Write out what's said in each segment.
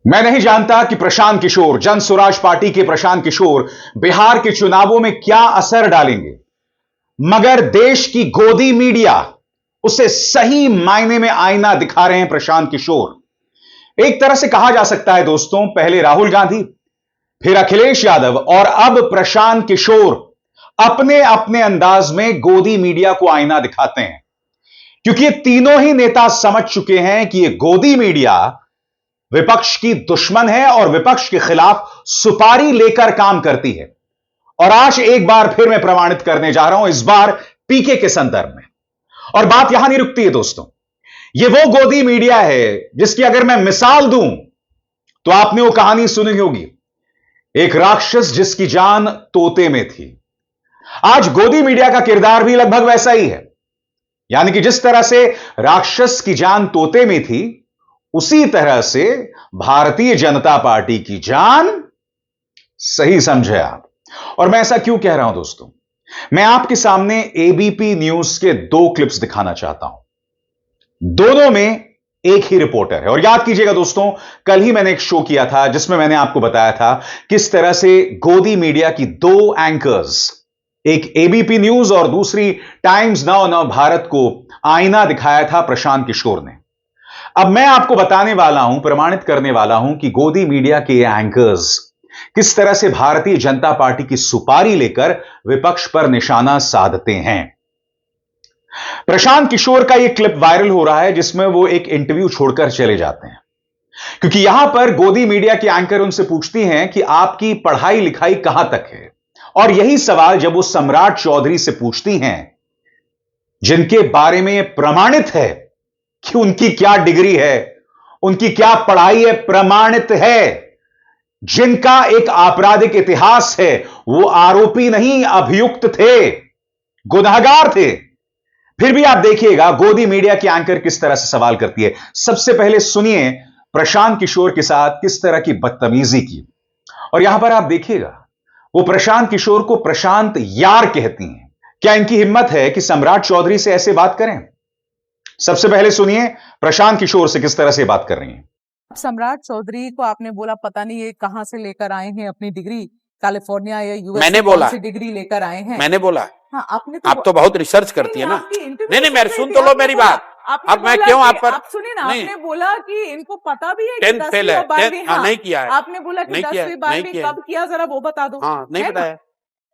मैं नहीं जानता कि प्रशांत किशोर, जन स्वराज पार्टी के प्रशांत किशोर बिहार के चुनावों में क्या असर डालेंगे, मगर देश की गोदी मीडिया उसे सही मायने में आईना दिखा रहे हैं प्रशांत किशोर। एक तरह से कहा जा सकता है दोस्तों, पहले राहुल गांधी, फिर अखिलेश यादव और अब प्रशांत किशोर अपने अपने अंदाज में गोदी मीडिया को आईना दिखाते हैं, क्योंकि ये तीनों ही नेता समझ चुके हैं कि ये गोदी मीडिया विपक्ष की दुश्मन है और विपक्ष के खिलाफ सुपारी लेकर काम करती है। और आज एक बार फिर मैं प्रमाणित करने जा रहा हूं, इस बार पीके के संदर्भ में। और बात यहां नहीं रुकती है दोस्तों, यह वो गोदी मीडिया है जिसकी अगर मैं मिसाल दूं तो आपने वो कहानी सुनी होगी, एक राक्षस जिसकी जान तोते में थी। आज गोदी मीडिया का किरदार भी लगभग वैसा ही है, यानी कि जिस तरह से राक्षस की जान तोते में थी, उसी तरह से भारतीय जनता पार्टी की जान, सही समझे आप। और मैं ऐसा क्यों कह रहा हूं दोस्तों, मैं आपके सामने एबीपी न्यूज के दो क्लिप्स दिखाना चाहता हूं। दोनों में एक ही रिपोर्टर है। और याद कीजिएगा दोस्तों, कल ही मैंने एक शो किया था जिसमें मैंने आपको बताया था किस तरह से गोदी मीडिया की दो एंकर्स, एक एबीपी न्यूज और दूसरी टाइम्स नाउ नव भारत को आईना दिखाया था प्रशांत किशोर ने। अब मैं आपको बताने वाला हूं, प्रमाणित करने वाला हूं कि गोदी मीडिया के एंकर्स किस तरह से भारतीय जनता पार्टी की सुपारी लेकर विपक्ष पर निशाना साधते हैं। प्रशांत किशोर का यह क्लिप वायरल हो रहा है जिसमें वो एक इंटरव्यू छोड़कर चले जाते हैं, क्योंकि यहां पर गोदी मीडिया की एंकर उनसे पूछती हैं कि आपकी पढ़ाई लिखाई कहां तक है। और यही सवाल जब वो सम्राट चौधरी से पूछती हैं, जिनके बारे में प्रमाणित है कि उनकी क्या डिग्री है, उनकी क्या पढ़ाई है, प्रमाणित है, जिनका एक आपराधिक इतिहास है, वो आरोपी नहीं अभियुक्त थे, गुनहगार थे, फिर भी आप देखिएगा गोदी मीडिया की एंकर किस तरह से सवाल करती है। सबसे पहले सुनिए प्रशांत किशोर के साथ किस तरह की बदतमीजी की। और यहां पर आप देखिएगा वो प्रशांत किशोर को प्रशांत यार कहती हैं। क्या इनकी हिम्मत है कि सम्राट चौधरी से ऐसे बात करें? सबसे पहले सुनिए प्रशांत किशोर से किस तरह से बात कर रही हैं। सम्राट चौधरी को आपने बोला पता नहीं ये कहां से लेकर आए हैं अपनी डिग्री, कैलिफोर्निया या यूएस मैंने बोला से डिग्री लेकर आए हैं। मैंने बोला हाँ, आपने आप तो बहुत रिसर्च करती है ना। नहीं मेरे सुन तो लो मेरी बात। अब मैं क्यों आप पर, आप सुनिए ना, आपने बोला कि इनको पता भी है 10th फेल है, नहीं किया है। आपने बोला कि 10वीं 12वीं कब किया, जरा वो बता दो। हाँ, नहीं पता है।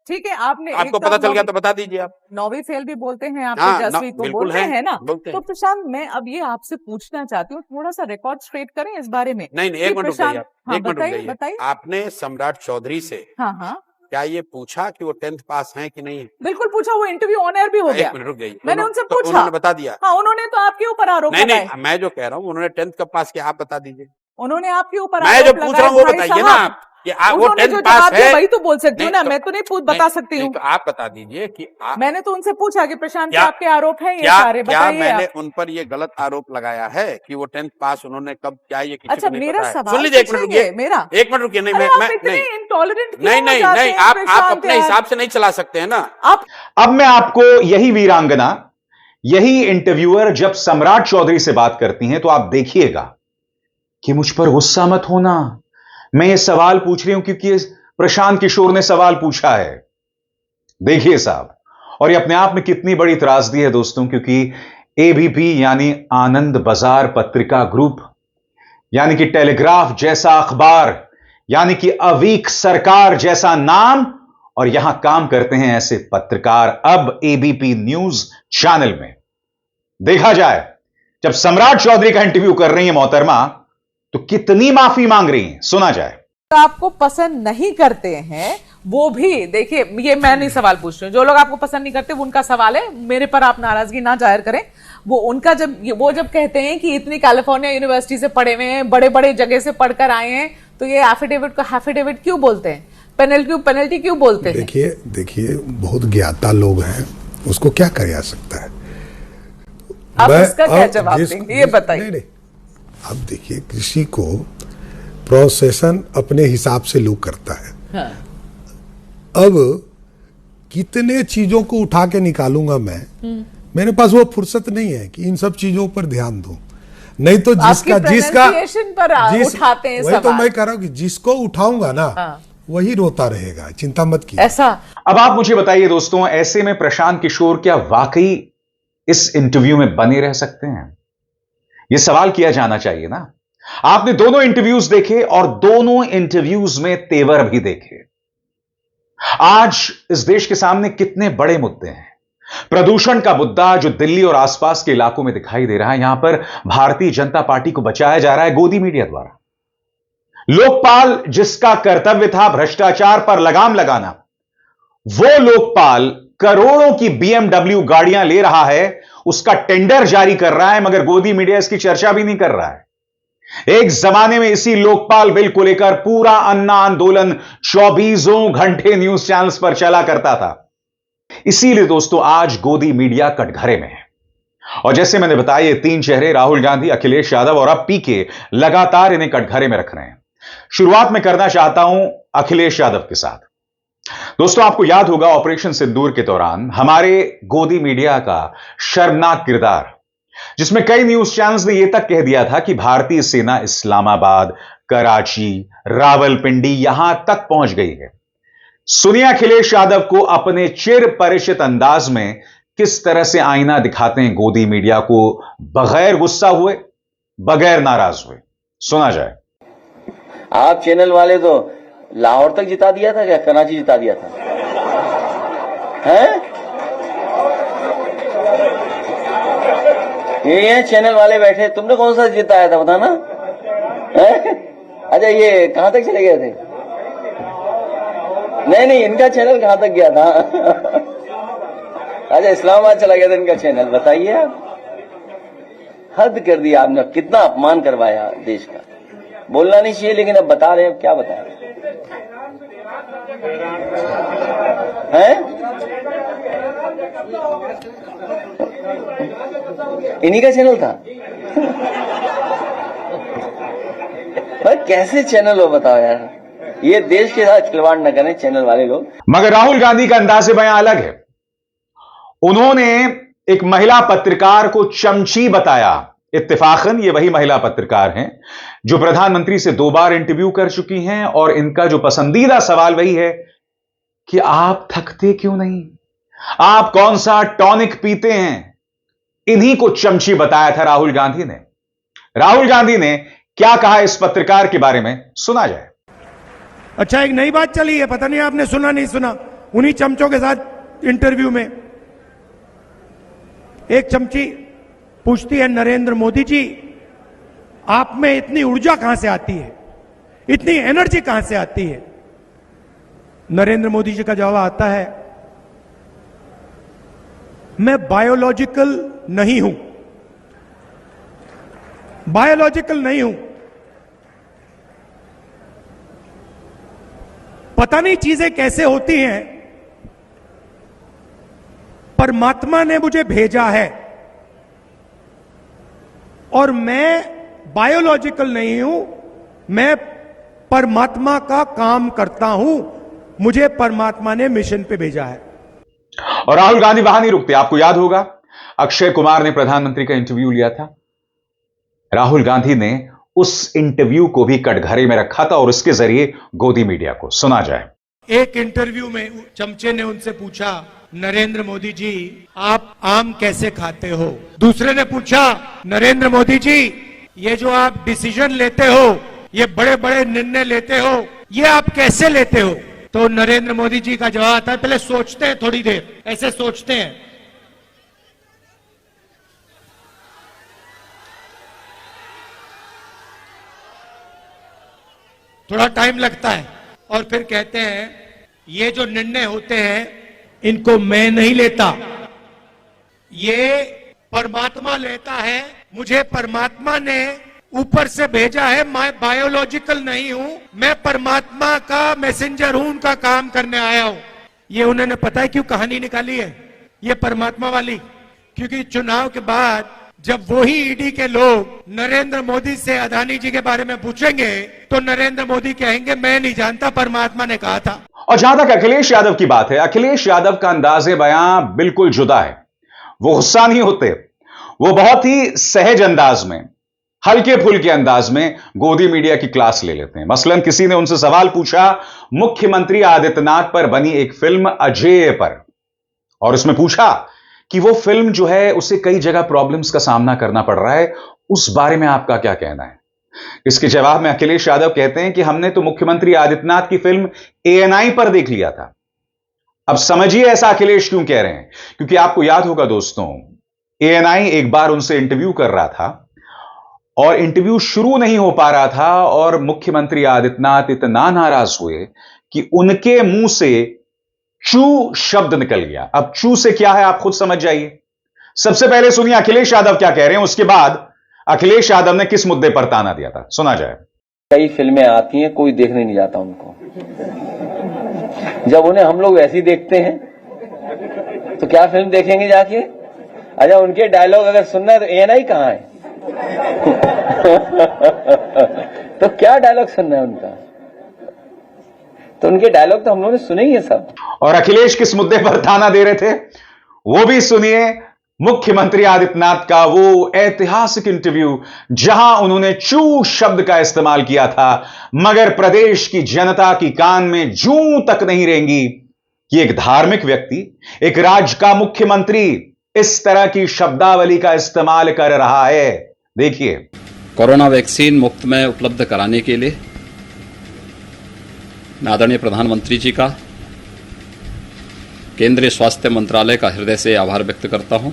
ठीक है, आपने आपको पता चल गया तो बता दीजिए। आप 9वीं फेल भी बोलते हैं, आप हाँ, 10वीं तो बोलते हैं ना। बोलते तो प्रशांत, मैं अब ये आपसे पूछना चाहती हूँ, थोड़ा सा रिकॉर्ड स्ट्रेट करें इस बारे में। नहीं एक मिनट रुक जाइए, एक मिनट रुक जाइए। बताइए। आपने सम्राट चौधरी से क्या ये पूछा कि वो 10th पास हैं कि नहीं? बिल्कुल पूछा, वो इंटरव्यू ऑन एयर भी हो गया। एक मिनट रुक जाइए, मैंने उनसे पूछा, उन्होंने बता दिया। हाँ, उन्होंने तो आपके ऊपर आरोप लगाए। नहीं, मैं जो कह रहा हूँ उन्होंने 10th कब पास किया आप बता दीजिए। उन्होंने आपके ऊपर मैं जो पूछ रहा हूँ वो बताइए ना आप। वो 10th पास है, वही तो बोल सकती हूँ ना, मैं तो नहीं बता सकती हूँ। तो आप बता दीजिए कि मैंने तो उनसे पूछा कि प्रशांत आपके आरोप हैं ये सारे, क्या बताइए। मैंने उन पर ये गलत आरोप लगाया है कि वो 10th पास उन्होंने कब क्या ये किसी अच्छा, को नहीं मेरा पता सवाल सुन लीजिए, एक मिनट रुकिए, मेरा एक मिनट रुकिए। नहीं मैं इंटॉलरेंट नहीं आप अपने हिसाब से नहीं चला सकते हैं ना। अब मैं आपको यही वीरांगना, यही इंटरव्यूअर जब सम्राट चौधरी से बात करती हैं तो आप देखिएगा कि मुझ पर गुस्सा मत होना, मैं ये सवाल पूछ रही हूं क्योंकि प्रशांत किशोर ने सवाल पूछा है। देखिए साहब, और ये अपने आप में कितनी बड़ी त्रासदी है दोस्तों, क्योंकि एबीपी यानी आनंद बाजार पत्रिका ग्रुप, यानी कि टेलीग्राफ जैसा अखबार, यानी कि अवीक सरकार जैसा नाम, और यहां काम करते हैं ऐसे पत्रकार अब एबीपी न्यूज चैनल में। देखा जाए जब सम्राट चौधरी का इंटरव्यू कर रही है मोहतरमा, तो कितनी माफी मांग रही हैं, सुना जाए। आपको पसंद नहीं करते हैं वो भी देखिए, ये मैं नहीं सवाल पूछ रही हूँ, जो लोग आपको पसंद नहीं करते वो उनका सवाल है, मेरे पर आप नाराजगी ना जाहिर करें। वो उनका जब कहते हैं कि इतनी कैलिफोर्निया यूनिवर्सिटी से पढ़े हुए हैं, बड़े बड़े जगह से पढ़कर आए हैं, तो ये एफिडेविट को हैफिडेविट क्यों बोलते हैं, पेनल्टी क्यों बोलते हैं? देखिए बहुत ज्ञाता लोग हैं, उसको क्या किया जा सकता है। आप इसका क्या जवाब देंगे ये बताइए। अब देखिए, कृषि को प्रोसेसन अपने हिसाब से लोग करता है। हाँ। अब कितने चीजों को उठा के निकालूंगा मैं, मेरे पास वो फुर्सत नहीं है कि इन सब चीजों पर ध्यान दूं। नहीं तो जिसका आपकी जिसका pronunciation पर उठाते हैं वही तो सवाल। मैं कह रहा हूं कि जिसको उठाऊंगा ना वही रोता रहेगा, चिंता मत कीजिए। ऐसा अब आप मुझे बताइए दोस्तों, ऐसे में प्रशांत किशोर क्या वाकई इस इंटरव्यू में बने रह सकते हैं? यह सवाल किया जाना चाहिए ना। आपने दोनों इंटरव्यूज देखे और दोनों इंटरव्यूज में तेवर भी देखे। आज इस देश के सामने कितने बड़े मुद्दे हैं। प्रदूषण का मुद्दा जो दिल्ली और आसपास के इलाकों में दिखाई दे रहा है, यहां पर भारतीय जनता पार्टी को बचाया जा रहा है गोदी मीडिया द्वारा। लोकपाल जिसका कर्तव्य था भ्रष्टाचार पर लगाम लगाना, वो लोकपाल करोड़ों की बीएमडब्ल्यू गाड़ियां ले रहा है, उसका टेंडर जारी कर रहा है, मगर गोदी मीडिया इसकी चर्चा भी नहीं कर रहा है। एक जमाने में इसी लोकपाल बिल को लेकर पूरा अन्ना आंदोलन 24 घंटे न्यूज चैनल्स पर चला करता था। इसीलिए दोस्तों आज गोदी मीडिया कटघरे में है। और जैसे मैंने बताया, ये तीन चेहरे राहुल गांधी, अखिलेश यादव और अब पीके लगातार इन्हें कटघरे में रख रहे हैं। शुरुआत में करना चाहता हूं अखिलेश यादव के साथ। दोस्तों आपको याद होगा ऑपरेशन सिंदूर के दौरान हमारे गोदी मीडिया का शर्मनाक किरदार, जिसमें कई न्यूज चैनल्स ने यह तक कह दिया था कि भारतीय सेना इस्लामाबाद, कराची, रावलपिंडी यहां तक पहुंच गई है। सुनिए अखिलेश यादव को अपने चिर परिचित अंदाज में किस तरह से आईना दिखाते हैं गोदी मीडिया को, बगैर गुस्सा हुए, बगैर नाराज हुए। सुना जाए। आप चैनल वाले तो लाहौर तक जिता दिया था, क्या कराची जिता दिया था? हैं? ये चैनल वाले बैठे, तुमने कौन सा जिताया था बताना? अच्छा ये कहां तक चले गए थे? नहीं इनका चैनल कहां तक गया था? अच्छा इस्लामाबाद चला गया था इनका चैनल। बताइए आप, हद कर दिया आपने, कितना अपमान करवाया देश का। बोलना नहीं चाहिए लेकिन अब बता रहे हैं, अब क्या बताएं? हैं? इन्हीं का चैनल था। भाई कैसे चैनल हो बताओ यार, ये देश के साथ खिलवाड़ न करें चैनल वाले लोग। मगर राहुल गांधी का अंदाज़े बयां अलग है। उन्होंने एक महिला पत्रकार को चमची बताया। इत्तेफाकन ये वही महिला पत्रकार हैं जो प्रधानमंत्री से 2 बार इंटरव्यू कर चुकी हैं और इनका जो पसंदीदा सवाल वही है कि आप थकते क्यों नहीं, आप कौन सा टॉनिक पीते हैं। इन्हीं को चमची बताया था राहुल गांधी ने। राहुल गांधी ने क्या कहा इस पत्रकार के बारे में, सुना जाए। अच्छा एक नई बात चली है, पता नहीं आपने सुना नहीं सुना। उन्हीं चमचों के साथ इंटरव्यू में एक चमची पूछती है, नरेंद्र मोदी जी आप में इतनी ऊर्जा कहां से आती है, इतनी एनर्जी कहां से आती है? नरेंद्र मोदी जी का जवाब आता है, मैं बायोलॉजिकल नहीं हूं, बायोलॉजिकल नहीं हूं। पता नहीं चीजें कैसे होती हैं, परमात्मा ने मुझे भेजा है और मैं बायोलॉजिकल नहीं हूं, मैं परमात्मा का काम करता हूं, मुझे परमात्मा ने मिशन पे भेजा है। और राहुल गांधी वहां नहीं रुकते। आपको याद होगा अक्षय कुमार ने प्रधानमंत्री का इंटरव्यू लिया था। राहुल गांधी ने उस इंटरव्यू को भी कटघरे में रखा था और इसके जरिए गोदी मीडिया को। सुना जाए। एक इंटरव्यू में चमचे ने उनसे पूछा, नरेंद्र मोदी जी आप आम कैसे खाते हो? दूसरे ने पूछा, नरेंद्र मोदी जी ये जो आप डिसीजन लेते हो, ये बड़े बड़े निर्णय लेते हो, ये आप कैसे लेते हो? तो नरेंद्र मोदी जी का जवाब आता है, पहले सोचते हैं थोड़ी देर, ऐसे सोचते हैं। थोड़ा टाइम लगता है और फिर कहते हैं ये जो निर्णय होते हैं इनको मैं नहीं लेता, ये परमात्मा लेता है, मुझे परमात्मा ने ऊपर से भेजा है, मैं बायोलॉजिकल नहीं हूं, मैं परमात्मा का मैसेंजर हूं, उनका काम करने आया हूं। ये उन्होंने पता है क्यों कहानी निकाली है ये परमात्मा वाली? क्योंकि चुनाव के बाद जब वही ईडी के लोग नरेंद्र मोदी से अदानी जी के बारे में पूछेंगे तो नरेंद्र मोदी कहेंगे मैं नहीं जानता, परमात्मा ने कहा था। और जहां तक अखिलेश यादव की बात है, अखिलेश यादव का अंदाजे बयां बिल्कुल जुदा है। वो गुस्सा नहीं होते, वो बहुत ही सहज अंदाज में हल्के फुल्के अंदाज में गोदी मीडिया की क्लास ले लेते हैं। मसलन किसी ने उनसे सवाल पूछा मुख्यमंत्री आदित्यनाथ पर बनी एक फिल्म अजेय पर, और उसमें पूछा कि वो फिल्म जो है उसे कई जगह प्रॉब्लम्स का सामना करना पड़ रहा है, उस बारे में आपका क्या कहना है। इसके जवाब में अखिलेश यादव कहते हैं कि हमने तो मुख्यमंत्री आदित्यनाथ की फिल्म एएनआई पर देख लिया था। अब समझिए ऐसा अखिलेश क्यों कह रहे हैं, क्योंकि आपको याद होगा दोस्तों, एएनआई एक बार उनसे इंटरव्यू कर रहा था और इंटरव्यू शुरू नहीं हो पा रहा था और मुख्यमंत्री आदित्यनाथ इतना नाराज हुए कि उनके मुंह से चू शब्द निकल गया। अब चू से क्या है आप खुद समझ जाइए। सबसे पहले सुनिए अखिलेश यादव क्या कह रहे हैं, उसके बाद अखिलेश यादव ने किस मुद्दे पर ताना दिया था, सुना जाए। कई फिल्में आती हैं, कोई देखने नहीं जाता उनको। जब उन्हें हम लोग ऐसी देखते हैं तो क्या फिल्म देखेंगे जाके? अच्छा, उनके डायलॉग अगर सुनना है तो एएनआई कहां है? तो क्या डायलॉग सुनना है उनका? तो उनके डायलॉग तो हम लोगों ने सुने ही है सब। और अखिलेश किस मुद्दे पर ताना दे रहे थे वो भी सुनिए। मुख्यमंत्री आदित्यनाथ का वो ऐतिहासिक इंटरव्यू जहां उन्होंने चू शब्द का इस्तेमाल किया था, मगर प्रदेश की जनता की कान में जूं तक नहीं रेंगी कि एक धार्मिक व्यक्ति, एक राज्य का मुख्यमंत्री इस तरह की शब्दावली का इस्तेमाल कर रहा है। देखिए, कोरोना वैक्सीन मुफ्त में उपलब्ध कराने के लिए आदरणीय प्रधानमंत्री जी का, केंद्रीय स्वास्थ्य मंत्रालय का हृदय से आभार व्यक्त करता हूं।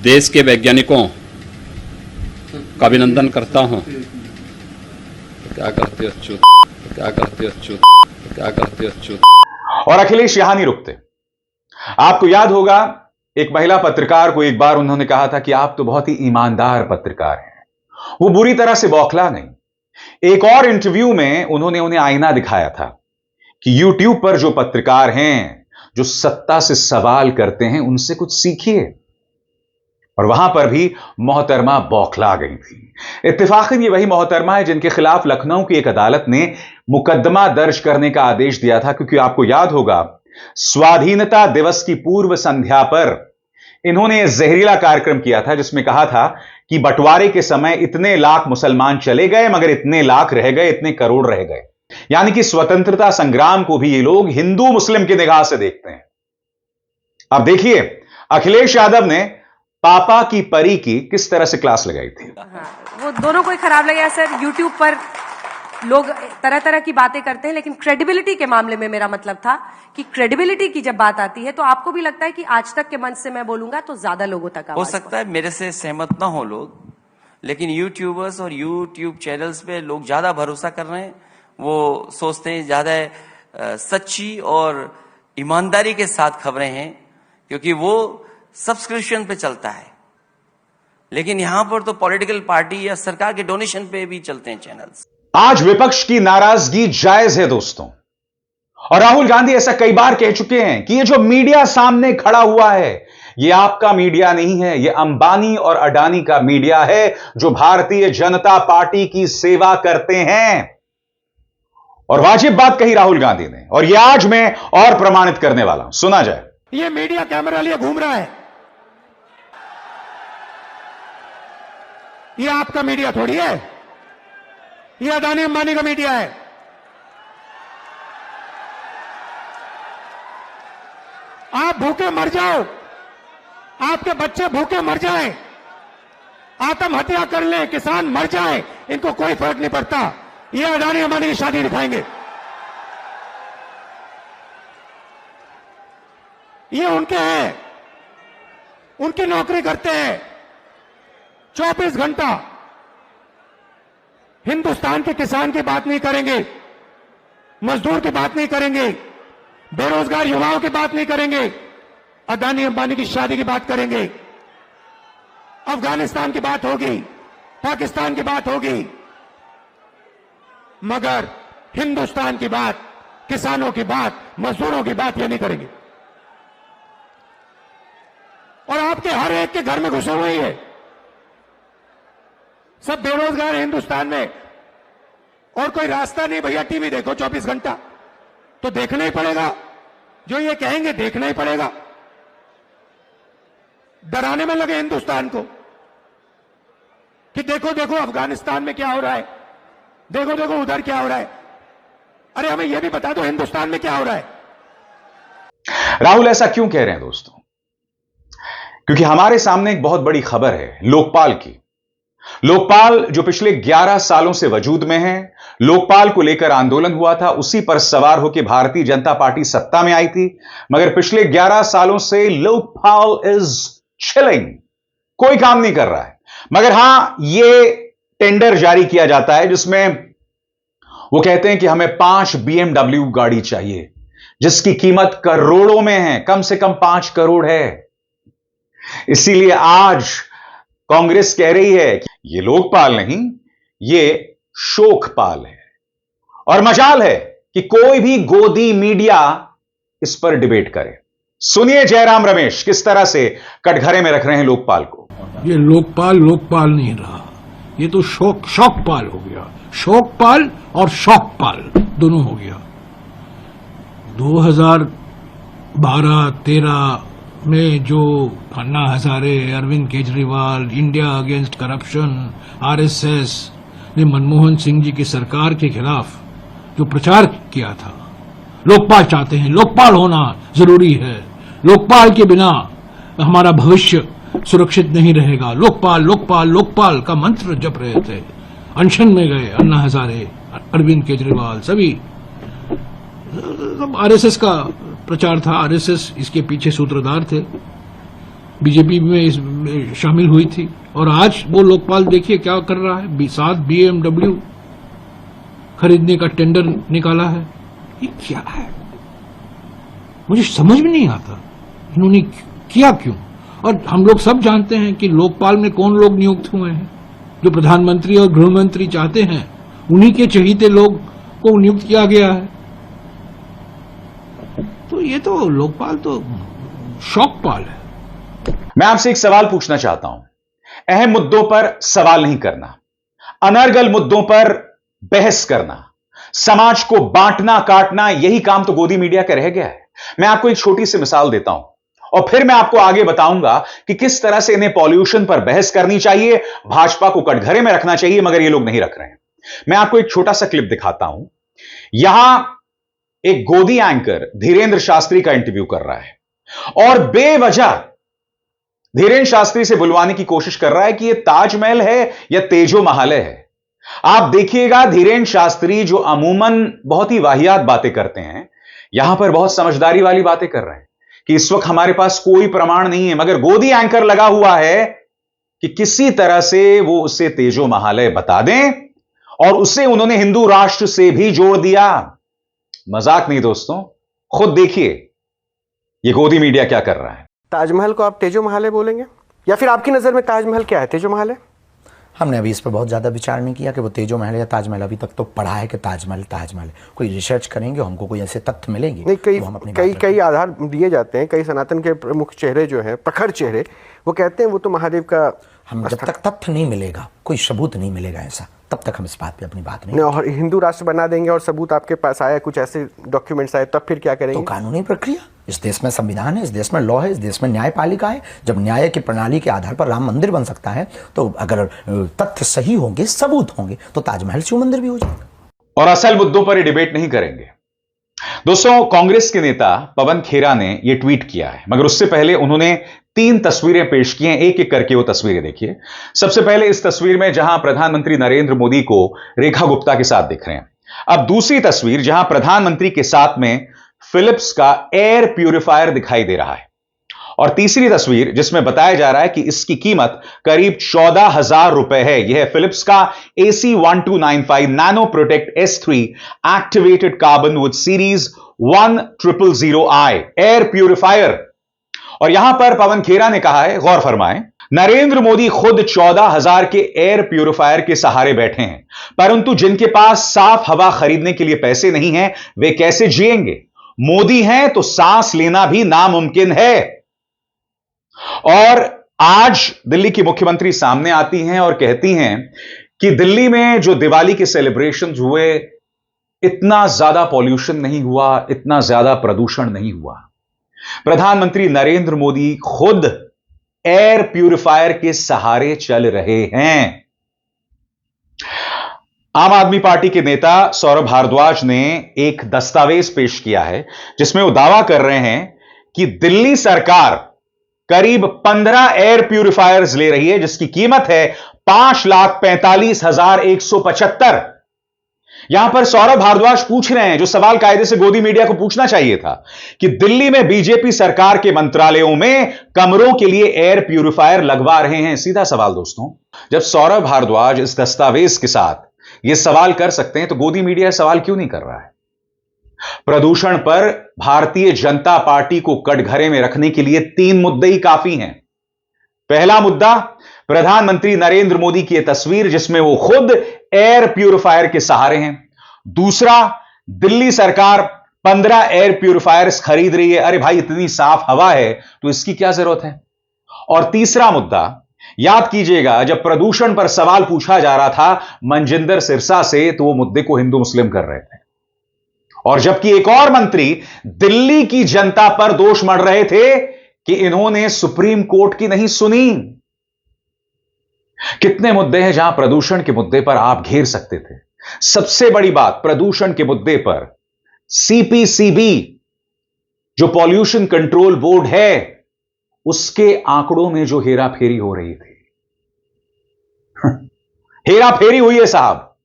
देश के वैज्ञानिकों का अभिनंदन करता हूं। क्या करते हो अच्युत, क्या करते हो अच्युत, क्या करते हो अच्युत। और अखिलेश यहां नहीं रुकते। आपको याद होगा एक महिला पत्रकार को एक बार उन्होंने कहा था कि आप तो बहुत ही ईमानदार पत्रकार हैं। वो बुरी तरह से बौखला नहीं। एक और इंटरव्यू में उन्होंने उन्हें आईना दिखाया था कि यूट्यूब पर जो पत्रकार हैं, जो सत्ता से सवाल करते हैं, उनसे कुछ सीखिए। और वहां पर भी मोहतरमा बौखला गई थी। इत्तेफाकन ये वही मोहतरमा है जिनके खिलाफ लखनऊ की एक अदालत ने मुकदमा दर्ज करने का आदेश दिया था, क्योंकि आपको याद होगा स्वाधीनता दिवस की पूर्व संध्या पर इन्होंने जहरीला कार्यक्रम किया था जिसमें कहा था कि बंटवारे के समय इतने लाख मुसलमान चले गए मगर इतने लाख रह गए, इतने करोड़ रह गए। यानी कि स्वतंत्रता संग्राम को भी ये लोग हिंदू मुस्लिम की निगाह से देखते हैं। अब देखिए अखिलेश यादव ने पापा की परी की किस तरह से क्लास लगाई थी। वो दोनों को ही खराब लगा सर। यूट्यूब पर लोग तरह तरह की बातें करते हैं, लेकिन क्रेडिबिलिटी के मामले में मेरा मतलब था कि क्रेडिबिलिटी की जब बात आती है तो आपको भी लगता है कि आज तक के मंच से मैं बोलूंगा तो ज्यादा लोगों तक हो सकता है मेरे से सहमत ना हो लोग, लेकिन यूट्यूबर्स और यूट्यूब चैनल्स पे लोग ज्यादा भरोसा कर रहे हैं। वो सोचते हैं ज्यादा सच्ची और ईमानदारी के साथ खबरें हैं, क्योंकि वो सब्सक्रिप्शन पे चलता है। लेकिन यहां पर तो पॉलिटिकल पार्टी या सरकार के डोनेशन पे भी चलते हैं चैनल्स। आज विपक्ष की नाराजगी जायज है दोस्तों, और राहुल गांधी ऐसा कई बार कह चुके हैं कि ये जो मीडिया सामने खड़ा हुआ है ये आपका मीडिया नहीं है, ये अंबानी और अडानी का मीडिया है जो भारतीय जनता पार्टी की सेवा करते हैं। और वाजिब बात कही राहुल गांधी ने, और ये आज मैं और प्रमाणित करने वाला हूं, सुना जाए। ये मीडिया कैमरा लिए घूम रहा है, ये आपका मीडिया थोड़ी है, ये अदानी अंबानी का मीडिया है। आप भूखे मर जाओ, आपके बच्चे भूखे मर जाएं, आत्महत्या कर ले, किसान मर जाए, इनको कोई फर्क नहीं पड़ता। ये अदानी अंबानी की शादी दिखाएंगे। ये उनके हैं, उनकी नौकरी करते हैं 24 घंटा। हिंदुस्तान के किसान की बात नहीं करेंगे, मजदूर की बात नहीं करेंगे, बेरोजगार युवाओं की बात नहीं करेंगे, अदानी अंबानी की शादी की बात करेंगे, अफगानिस्तान की बात होगी, पाकिस्तान की बात होगी, मगर हिंदुस्तान की बात, किसानों की बात, मजदूरों की बात ये नहीं करेंगे। और आपके हर एक के घर में घुसे हुए है, सब बेरोजगार है हिंदुस्तान में, और कोई रास्ता नहीं भैया टीवी देखो 24 घंटा, तो देखना ही पड़ेगा। जो ये कहेंगे देखना ही पड़ेगा। डराने में लगे हिंदुस्तान को। कि देखो देखो अफगानिस्तान में क्या हो रहा है, देखो देखो उधर क्या हो रहा है। अरे हमें यह भी बता दो हिंदुस्तान में क्या हो रहा है। राहुल ऐसा क्यों कह रहे हैं दोस्तों? क्योंकि हमारे सामने एक बहुत बड़ी खबर है लोकपाल की। लोकपाल जो पिछले 11 सालों से वजूद में है, लोकपाल को लेकर आंदोलन हुआ था, उसी पर सवार होकर भारतीय जनता पार्टी सत्ता में आई थी। मगर पिछले 11 सालों से लोकपाल इज चिलिंग, कोई काम नहीं कर रहा है। मगर हां, यह टेंडर जारी किया जाता है जिसमें वो कहते हैं कि हमें 5 BMW गाड़ी चाहिए, जिसकी कीमत करोड़ों में है, कम से कम 5 करोड़ है। इसीलिए आज कांग्रेस कह रही है कि ये लोकपाल नहीं, ये शोकपाल है। और मजाल है कि कोई भी गोदी मीडिया इस पर डिबेट करे। सुनिए जयराम रमेश किस तरह से कटघरे में रख रहे हैं लोकपाल को। ये लोकपाल लोकपाल नहीं रहा, ये तो शौकपाल हो गया। शौकपाल और शौकपाल दोनों हो गया। 2012-13 में जो Anna Hazare, Arvind Kejriwal, India against corruption, RSS ने मनमोहन सिंह जी की सरकार के खिलाफ जो प्रचार किया था, लोकपाल चाहते हैं, लोकपाल होना जरूरी है, लोकपाल के बिना हमारा भविष्य सुरक्षित नहीं रहेगा, लोकपाल लोकपाल लोकपाल का मंत्र जप रहे थे। अनशन में गए अन्ना हजारे, अरविंद केजरीवाल, सभी आरएसएस का प्रचार था। आरएसएस इसके पीछे सूत्रधार थे, बीजेपी में शामिल हुई थी। और आज वो लोकपाल देखिए क्या कर रहा है, 7 BMW खरीदने का टेंडर निकाला है। ये क्या है, मुझे समझ में नहीं आता इन्होंने किया क्यों। और हम लोग सब जानते हैं कि लोकपाल में कौन लोग नियुक्त हुए हैं, जो प्रधानमंत्री और गृहमंत्री चाहते हैं, उन्हीं के चहीते लोग को नियुक्त किया गया है। तो ये तो लोकपाल तो शौकपाल है। मैं आपसे एक सवाल पूछना चाहता हूं। अहम मुद्दों पर सवाल नहीं करना, अनर्गल मुद्दों पर बहस करना, समाज को बांटना काटना, यही काम तो गोदी मीडिया का रह गया है। मैं आपको एक छोटी सी मिसाल देता हूं और फिर मैं आपको आगे बताऊंगा कि किस तरह से इन्हें पॉल्यूशन पर बहस करनी चाहिए, भाजपा को कटघरे में रखना चाहिए, मगर ये लोग नहीं रख रहे हैं। मैं आपको एक छोटा सा क्लिप दिखाता हूं। यहां एक गोदी एंकर धीरेन्द्र शास्त्री का इंटरव्यू कर रहा है और बेवजह धीरेन्द्र शास्त्री से बुलवाने की कोशिश कर रहा है कि यह ताजमहल है या तेजो महालय है। आप देखिएगा, धीरेन्द्र शास्त्री जो अमूमन बहुत ही वाहियात बातें करते हैं, यहां पर बहुत समझदारी वाली बातें कर रहे हैं कि इस वक्त हमारे पास कोई प्रमाण नहीं है, मगर गोदी एंकर लगा हुआ है कि किसी तरह से वो उसे तेजो महालय बता दें, और उसे उन्होंने हिंदू राष्ट्र से भी जोड़ दिया। मजाक नहीं दोस्तों, खुद देखिए ये गोदी मीडिया क्या कर रहा है। ताजमहल को आप तेजो महालय बोलेंगे, या फिर आपकी नजर में ताजमहल क्या है, तेजो महल है? हमने अभी इस पर बहुत ज़्यादा विचार नहीं किया कि वो तेजो महल या ताजमहल। अभी तक तो पढ़ा है कि ताजमहल ताजमहल। कोई रिसर्च करेंगे, हमको कोई ऐसे तथ्य मिलेंगे नहीं। तो हम अपनी कई आधार दिए जाते हैं। कई सनातन के प्रमुख चेहरे जो हैं, प्रखर चेहरे, वो कहते हैं वो तो महादेव का। हम जब तक तथ्य नहीं मिलेगा, कोई सबूत नहीं मिलेगा ऐसा, तब तक हम इस बात पे अपनी बात नहीं। और हिंदू राष्ट्र बना देंगे और सबूत आपके पास आया, कुछ ऐसे डॉक्यूमेंट्स आए, तब फिर क्या करेंगे? तो कानूनी प्रक्रिया, इस देश में संविधान है, इस देश में लॉ है, इस देश में न्यायपालिका है। जब न्याय की प्रणाली के आधार पर राम मंदिर बन सकता है, तो अगर तथ्य सही होंगे, सबूत होंगे, तो ताजमहल शिव मंदिर भी हो जाएगा। और असल मुद्दों पर डिबेट नहीं करेंगे। दोस्तों, कांग्रेस के नेता पवन खेरा ने यह ट्वीट किया है, मगर उससे पहले उन्होंने 3 तस्वीरें पेश की हैं। एक एक करके वो तस्वीरें देखिए। सबसे पहले इस तस्वीर में जहां प्रधानमंत्री नरेंद्र मोदी को रेखा गुप्ता के साथ दिख रहे हैं। अब दूसरी तस्वीर जहां प्रधानमंत्री के साथ में फिलिप्स का एयर प्यूरिफायर दिखाई दे रहा है। और तीसरी तस्वीर जिसमें बताया जा रहा है कि इसकी कीमत करीब 14,000 रुपए है। यह है फिलिप्स का AC1295 nano protect S3 activated carbon with series 1000I air purifier. और यहां पर पवन खेरा ने कहा है, गौर फरमाएं, नरेंद्र मोदी खुद 14,000 के एयर प्यूरिफायर के सहारे बैठे हैं, परंतु जिनके पास साफ हवा खरीदने के लिए पैसे नहीं हैं, वे कैसे जिएंगे? मोदी हैं तो सांस लेना भी नामुमकिन है। और आज दिल्ली की मुख्यमंत्री सामने आती हैं और कहती हैं कि दिल्ली में जो दिवाली के सेलिब्रेशंस हुए, इतना ज्यादा पॉल्यूशन नहीं हुआ, इतना ज्यादा प्रदूषण नहीं हुआ। प्रधानमंत्री नरेंद्र मोदी खुद एयर प्यूरिफायर के सहारे चल रहे हैं। आम आदमी पार्टी के नेता सौरभ भारद्वाज ने एक दस्तावेज पेश किया है जिसमें वो दावा कर रहे हैं कि दिल्ली सरकार करीब 15 एयर प्यूरिफायर्स ले रही है जिसकी कीमत है 5,45,175। यहां पर सौरभ भारद्वाज पूछ रहे हैं जो सवाल कायदे से गोदी मीडिया को पूछना चाहिए था कि दिल्ली में बीजेपी सरकार के मंत्रालयों में कमरों के लिए एयर प्यूरिफायर लगवा रहे हैं। सीधा सवाल दोस्तों, जब सौरभ भारद्वाज इस दस्तावेज के साथ यह सवाल कर सकते हैं तो गोदी मीडिया सवाल क्यों नहीं कर रहा है? प्रदूषण पर भारतीय जनता पार्टी को कटघरे में रखने के लिए 3 मुद्दे ही काफी हैं। पहला मुद्दा, प्रधानमंत्री नरेंद्र मोदी की यह तस्वीर जिसमें वो खुद एयर प्यूरिफायर के सहारे हैं। दूसरा, दिल्ली सरकार 15 एयर प्यूरिफायर्स खरीद रही है। अरे भाई, इतनी साफ हवा है तो इसकी क्या जरूरत है? और तीसरा मुद्दा, याद कीजिएगा जब प्रदूषण पर सवाल पूछा जा रहा था मनजिंदर सिरसा से तो वो मुद्दे को हिंदू मुस्लिम कर रहे थे, और जबकि एक और मंत्री दिल्ली की जनता पर दोष मढ़ रहे थे कि इन्होंने सुप्रीम कोर्ट की नहीं सुनी। कितने मुद्दे हैं जहां प्रदूषण के मुद्दे पर आप घेर सकते थे। सबसे बड़ी बात, प्रदूषण के मुद्दे पर सीपीसीबी जो पॉल्यूशन कंट्रोल बोर्ड है उसके आंकड़ों में जो हेराफेरी हो रही थी, हेराफेरी हुई है साहब।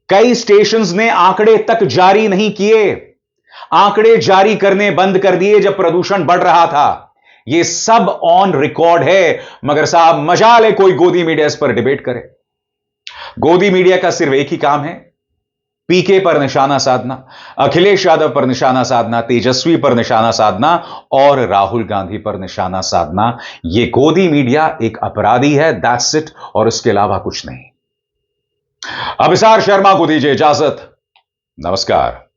कई स्टेशंस ने आंकड़े तक जारी नहीं किए, आंकड़े जारी करने बंद कर दिए जब प्रदूषण बढ़ रहा था। यह सब ऑन रिकॉर्ड है, मगर साहब मजाल है कोई गोदी मीडिया इस पर डिबेट करे। गोदी मीडिया का सिर्फ एक ही काम है, पीके पर निशाना साधना, अखिलेश यादव पर निशाना साधना, तेजस्वी पर निशाना साधना और राहुल गांधी पर निशाना साधना। यह गोदी मीडिया एक अपराधी है, दैट्स इट, और इसके अलावा कुछ नहीं। अभिसार शर्मा को दीजिए इजाजत। नमस्कार।